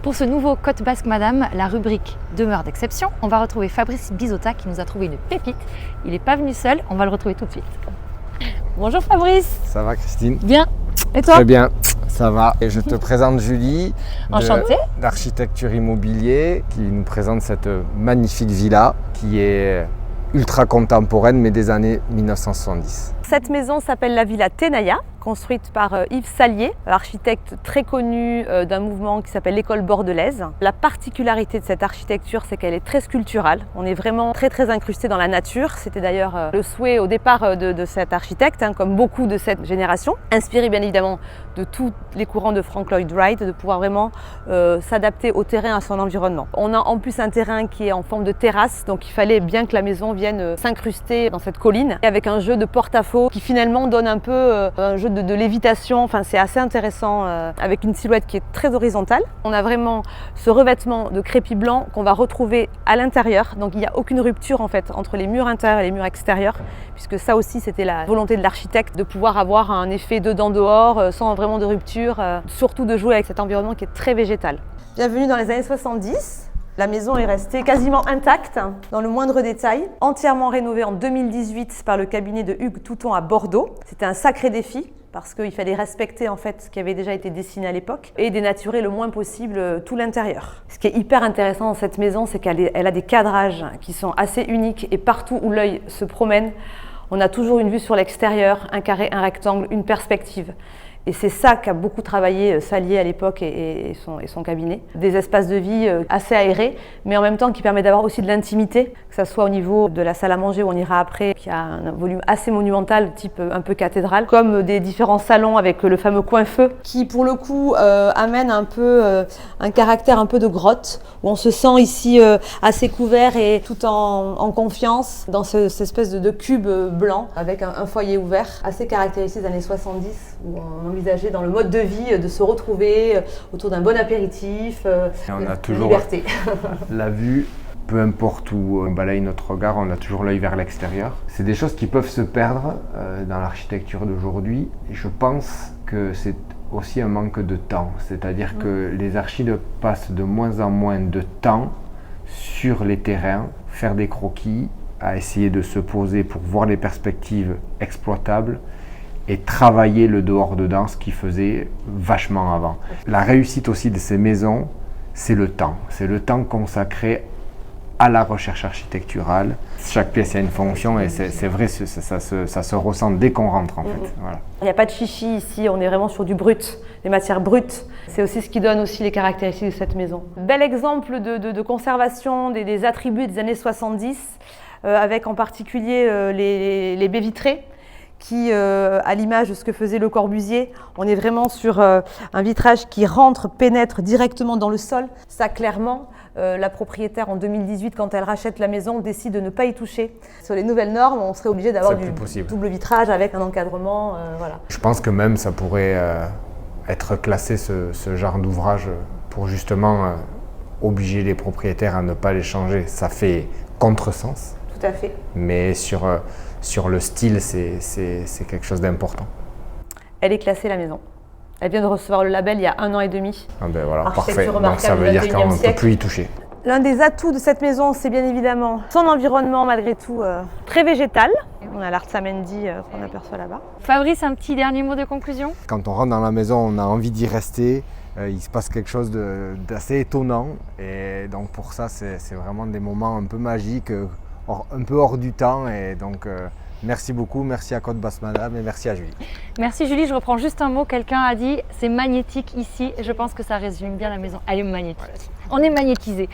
Pour ce nouveau Côte Basque Madame, la rubrique Demeure d'exception, on va retrouver Fabrice Bizotta qui nous a trouvé une pépite. Il n'est pas venu seul, on va le retrouver tout de suite. Bonjour Fabrice. Ça va Christine? Bien. Et toi? Très bien, ça va. Et je te présente Julie Enchantée. d'Architecture Immobilier qui nous présente cette magnifique villa qui est ultra contemporaine mais des années 1970. Cette maison s'appelle la Villa Tenaya, construite par Yves Salier, architecte très connu d'un mouvement qui s'appelle l'école bordelaise. La particularité de cette architecture, c'est qu'elle est très sculpturale. On est vraiment très incrusté dans la nature. C'était d'ailleurs le souhait au départ de cet architecte, comme beaucoup de cette génération, inspiré bien évidemment de tous les courants de Frank Lloyd Wright, de pouvoir vraiment s'adapter au terrain, à son environnement. On a en plus un terrain qui est en forme de terrasse, donc il fallait bien que la maison vienne s'incruster dans cette colline, avec un jeu de porte-à-faux qui finalement donne un peu un jeu de lévitation. Enfin, c'est assez intéressant avec une silhouette qui est très horizontale. On a vraiment ce revêtement de crépi blanc qu'on va retrouver à l'intérieur. Donc il n'y a aucune rupture en fait entre les murs intérieurs et les murs extérieurs, puisque ça aussi c'était la volonté de l'architecte de pouvoir avoir un effet dedans-dehors sans vraiment de rupture, surtout de jouer avec cet environnement qui est très végétal. Bienvenue dans les années 70. La maison est restée quasiment intacte, dans le moindre détail, entièrement rénovée en 2018 par le cabinet de Hugues Touton à Bordeaux. C'était un sacré défi parce qu'il fallait respecter en fait ce qui avait déjà été dessiné à l'époque et dénaturer le moins possible tout l'intérieur. Ce qui est hyper intéressant dans cette maison, c'est qu'elle a des cadrages qui sont assez uniques et partout où l'œil se promène, on a toujours une vue sur l'extérieur, un carré, un rectangle, une perspective. Et c'est ça qu'a beaucoup travaillé Salier à l'époque et son cabinet. Des espaces de vie assez aérés, mais en même temps qui permet d'avoir aussi de l'intimité, que ce soit au niveau de la salle à manger où on ira après, qui a un volume assez monumental, type un peu cathédrale, comme des différents salons avec le fameux coin-feu, qui pour le coup amène un peu un caractère un peu de grotte, où on se sent ici assez couvert et tout en confiance dans cette espèce de cube blanc, avec un foyer ouvert, assez caractéristique des années 70, où on envisager dans le mode de vie de se retrouver autour d'un bon apéritif, et on a toujours liberté. La vue, peu importe où on balaye notre regard, on a toujours l'œil vers l'extérieur. C'est des choses qui peuvent se perdre dans l'architecture d'aujourd'hui. Et je pense que c'est aussi un manque de temps, c'est-à-dire que les architectes passent de moins en moins de temps sur les terrains, faire des croquis, à essayer de se poser pour voir les perspectives exploitables et travailler le dehors-dedans, ce qu'ils faisaient vachement avant. La réussite aussi de ces maisons, c'est le temps. C'est le temps consacré à la recherche architecturale. Chaque pièce a une fonction et c'est vrai, ça se ressent dès qu'on rentre en fait. Voilà. Il n'y a pas de chichi ici, on est vraiment sur du brut, des matières brutes. C'est aussi ce qui donne aussi les caractéristiques de cette maison. Bel exemple de conservation des attributs des années 70, avec en particulier les baies vitrées, qui, à l'image de ce que faisait Le Corbusier, on est vraiment sur un vitrage qui pénètre directement dans le sol. Ça, clairement, la propriétaire, en 2018, quand elle rachète la maison, décide de ne pas y toucher. Sur les nouvelles normes, on serait obligé d'avoir du double vitrage avec un encadrement. Voilà. Je pense que même ça pourrait être classé, ce genre d'ouvrage, pour justement obliger les propriétaires à ne pas les changer. Ça fait contresens. Tout à fait. Mais sur le style, c'est quelque chose d'important. Elle est classée, la maison. Elle vient de recevoir le label il y a 1 an et demi. Ah ben voilà, parfait. Donc ça veut dire qu'on ne peut plus y toucher. L'un des atouts de cette maison, c'est bien évidemment son environnement, malgré tout, très végétal. On a l'Artsamendi qu'on aperçoit là-bas. Fabrice, un petit dernier mot de conclusion? Quand on rentre dans la maison, on a envie d'y rester. Il se passe quelque chose d'assez étonnant. Et donc pour ça, c'est vraiment des moments un peu magiques, un peu hors du temps. Et donc merci beaucoup, merci à Côte Basque Madame et merci à Julie. Merci Julie, je reprends juste un mot. Quelqu'un a dit c'est magnétique ici et je pense que ça résume bien la maison. Elle est magnétique. On est magnétisé.